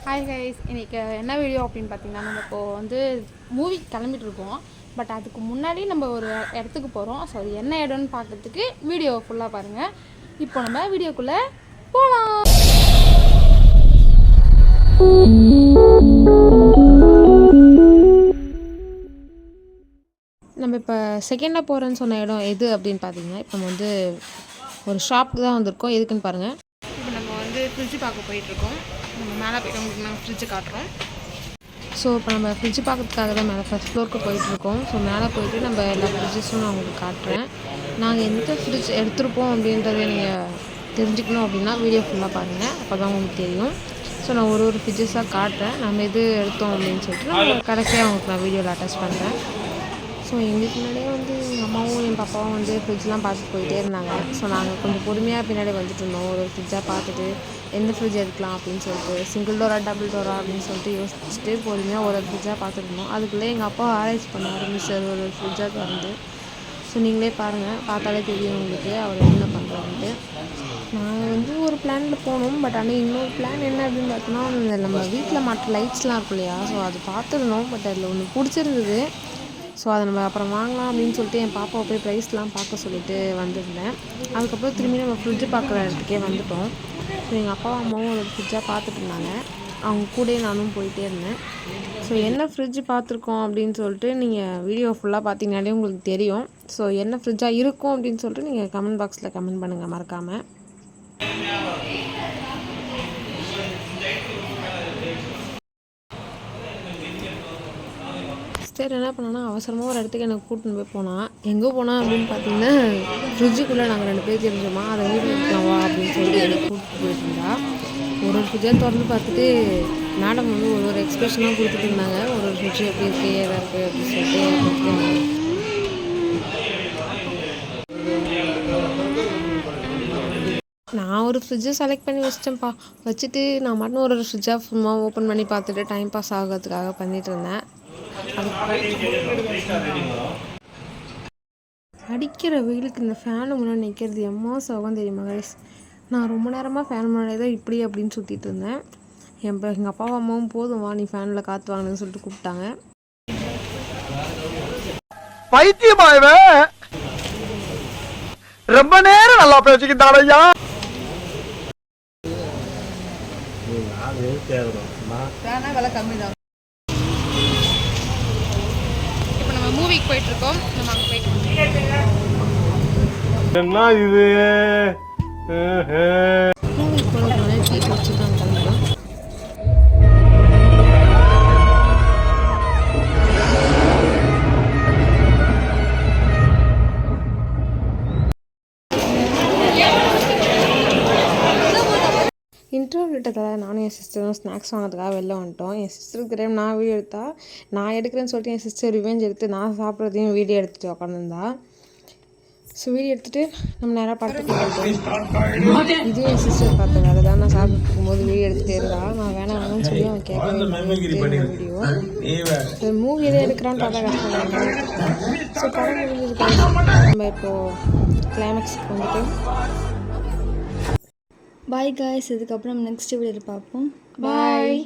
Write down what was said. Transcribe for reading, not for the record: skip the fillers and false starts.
Hi guys, இன்றைக்கி என்ன video அப்படின்னு பார்த்தீங்கன்னா, நம்ம இப்போது வந்து மூவிக்கு கிளம்பிட்டு இருக்கோம். பட் அதுக்கு முன்னாடி நம்ம ஒரு இடத்துக்கு போகிறோம். ஸோ அது என்ன இடம்னு பார்க்கறதுக்கு வீடியோ ஃபுல்லாக பாருங்கள். இப்போ நம்ம வீடியோக்குள்ளே போகலாம். நம்ம இப்போ செகண்டாக போகிறேன்னு சொன்ன இடம் எது அப்படின்னு பார்த்தீங்கன்னா, இப்போ நம்ம வந்து ஒரு ஷாப்புக்கு தான் வந்திருக்கோம். எதுக்குன்னு பாருங்கள். இப்போ நம்ம வந்து ஃப்ரிட்ஜ் பார்க்க போயிட்டுருக்கோம். நம்ம மேலே போய்ட்டு உங்களுக்கு நாங்கள் ஃப்ரிட்ஜு காட்டுறோம். ஸோ இப்போ நம்ம ஃப்ரிட்ஜு பார்க்கறதுக்காக தான் மேலே ஃபஸ்ட் ஃப்ளோருக்கு போயிட்டுருக்கோம். ஸோ மேலே போயிட்டு நம்ம எல்லா ஃப்ரிட்ஜஸும் நான் உங்களுக்கு காட்டுறேன். நாங்கள் எந்த ஃப்ரிட்ஜ் எடுத்திருப்போம் அப்படின்றத நீங்கள் தெரிஞ்சுக்கணும் அப்படின்னா வீடியோ ஃபுல்லாக பாருங்கள். அப்போ தான் உங்களுக்கு தெரியும். ஸோ நான் ஒரு ஃப்ரிட்ஜஸாக காட்டுறேன். நம்ம எது எடுத்தோம் அப்படின்னு சொல்லிட்டு நான் கடைசியாக உங்களுக்கு நான் வீடியோவில் அட்டாச் பண்ணுறேன். ஸோ எங்களுக்கு முன்னாடியே வந்து எங்கள் அம்மாவும் என் பாப்பாவும் வந்து ஃப்ரிட்ஜ்லாம் பார்த்துட்டு போயிட்டே இருந்தாங்க. ஸோ நாங்கள் கொஞ்சம் பொறுமையாக பின்னாடி வந்துட்டு இருந்தோம். ஒரு ஃப்ரிட்ஜாக பார்த்துட்டு எந்த ஃப்ரிட்ஜ் எடுக்கலாம் அப்படின்னு சொல்லிட்டு, சிங்கிள் டோரா டபுள் டோரா அப்படின்னு சொல்லிட்டு யோசிச்சுட்டு பொறுமையாக ஒரு ஃப்ரிட்ஜாக பார்த்துட்டு இருந்தோம். அதுக்குள்ளே எங்கள் அப்பா ஆராய்ச்சி பண்ண ஆரம்பிச்சார் ஒரு ஃப்ரிட்ஜாக திறந்து. ஸோ நீங்களே பாருங்கள், பார்த்தாலே தெரியும் உங்களுக்கு அவர் என்ன பண்ணுறாருன்ட்டு. நாங்கள் வந்து ஒரு பிளானில் போனோம். பட் ஆனால் இன்னொரு பிளான் என்ன அப்படின்னு பார்த்தோன்னா, நம்ம வீட்டில் மற்ற லைட்ஸ்லாம் இருக்கும் இல்லையா, ஸோ அது பார்த்துருந்தோம். பட் அதில் ஒன்று பிடிச்சிருந்தது. ஸோ அதை நம்ம அப்புறம் வாங்கலாம் அப்படின்னு சொல்லிட்டு என் பாப்பாவை போய் ப்ரைஸ்லாம் பார்க்க சொல்லிட்டு வந்திருந்தேன். அதுக்கப்புறம் திரும்பி நம்ம ஃப்ரிட்ஜு பார்க்குற இடத்துக்கே வந்துவிட்டோம். ஸோ எங்கள் அப்பாவும் அம்மாவும் ஒரு ஃப்ரிட்ஜாக பார்த்துட்டு இருந்தாங்க. அவங்க கூடயே நானும் போயிட்டே இருந்தேன். ஸோ என்ன ஃப்ரிட்ஜு பார்த்துருக்கோம் அப்படின்னு சொல்லிட்டு நீங்கள் வீடியோ ஃபுல்லாக பார்த்தீங்கன்னாலே உங்களுக்கு தெரியும். ஸோ என்ன ஃப்ரிட்ஜாக இருக்கும் அப்படின்னு சொல்லிட்டு நீங்கள் கமெண்ட் பாக்ஸில் கமெண்ட் பண்ணுங்கள் மறக்காமல். சரி, என்ன பண்ணோன்னா அவசரமாக ஒரு இடத்துக்கு எனக்கு கூட்டின்னு போய் போனால், எங்கே போனால் அப்படின்னு பார்த்தீங்கன்னா, ஃப்ரிட்ஜுக்குள்ளே நாங்கள் 2 பேர் தெரிஞ்சோமா, அதை வீட்டில் இருக்கலாம் வா அப்படின்னு சொல்லிட்டு என்னை கூப்பிட்டு போயிட்டு இருந்தா. ஒரு ஃப்ரிட்ஜாக திறந்து பார்த்துட்டு மேடம் வந்து ஒரு எக்ஸ்பிரஷனாக கொடுத்துட்டு இருந்தாங்க. ஒரு ஃப்ரிட்ஜு எப்படி இருக்குது ஏதா இருக்குது அப்படின்னு சொல்லிட்டு. நான் ஒரு ஃப்ரிட்ஜை செலக்ட் பண்ணி வச்சிட்டேன்ப்பா. வச்சுட்டு நான் மட்டும் ஒரு ஃப்ரிட்ஜாக சும்மா ஓப்பன் பண்ணி பார்த்துட்டு டைம் பாஸ் ஆகிறதுக்காக பண்ணிகிட்டு இருந்தேன். அடிக்கிற வெயிலுக்கு இந்த ஃபேனு முன்னாடி நிற்கிறது எம்மா சுகம் தெரியுமா கைஸ். நான் ரொம்ப நேரமாக ஃபேன் முன்னாடி தான் இப்படி அப்படின்னு சுற்றிட்டு இருந்தேன். எங்கள் அப்பாவும் அம்மாவும் போதும் வா நீ ஃபேனில் காற்று வாங்கணுன்னு சொல்லிட்டு கூப்பிட்டாங்க. பைத்தியமாயவே ரொம்ப நேரம் நல்லா பேசிக்கிட்டாடையா. விலை கம்மி தான். இப்போ நம்ம மூவிக்கு போயிட்டு இருக்கோம். நம்ம அங்கே போயிட்டு என்ன இது மூவிக்கு போகிறதுனால டீ குடிச்சு தான் கிளம்பலாம். இன்டர்வியூ விட்டதால் நானும் என் சிஸ்டரும் ஸ்நாக்ஸ் வாங்கிறதுக்காக வெளில வந்துட்டோம். என் சிஸ்டருக்கு தெரியாமல் நான் வீடியோ எடுத்தால் நான் எடுக்கிறேன்னு சொல்லிட்டு என் சிஸ்டர் ரிவெஞ்ச் எடுத்து நான் சாப்பிட்றதையும் வீடியோ எடுத்துகிட்டு உட்காந்துருந்தா. ஸோ வீடியோ எடுத்துகிட்டு நம்ம நேராக படத்துக்கு போயிட்டோம். இதுவும் என் சிஸ்டர் பார்த்த வேலை தான். நான் சாப்பிட்டு இருக்கும்போது வீடியோ எடுத்துகிட்டே இருந்தா. நான் வேணாம்னு சொல்லி அவன் கேட்கவே வீடியோ மூவி எதை எடுக்கிறான்னு பார்த்தா கஷ்டம். ஸோ படம் முடிஞ்சிருக்காங்க. நம்ம இப்போது கிளைமேக்ஸுக்கு வந்துட்டு பாய் காய்ஸ். இதுக்கப்புறம் நெக்ஸ்ட் வீடியோவில் பார்ப்போம். பாய்.